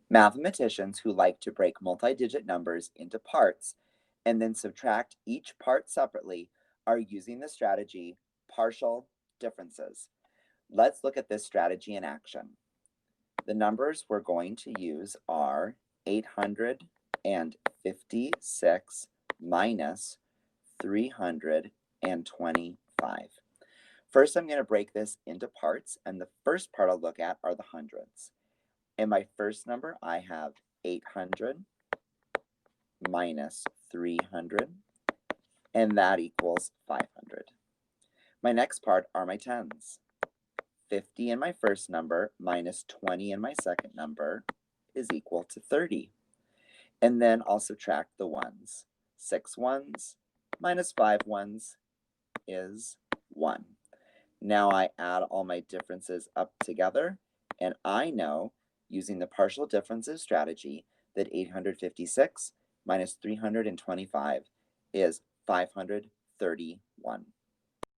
Mathematicians who like to break multi-digit numbers into parts and then subtract each part separately are using the strategy partial differences. Let's look at this strategy in action. The numbers we're going to use are 856 minus 325. First, I'm going to break this into parts, and the first part I'll look at are the hundreds. In my first number, I have 800 minus 300, and that equals 500. My next part are my tens. 50 in my first number minus 20 in my second number is equal to 30. And then I'll subtract the ones. 6 ones minus 5 ones is 1. Now I add all my differences up together, and I know, using the partial differences strategy, that 856 minus 325 is 531.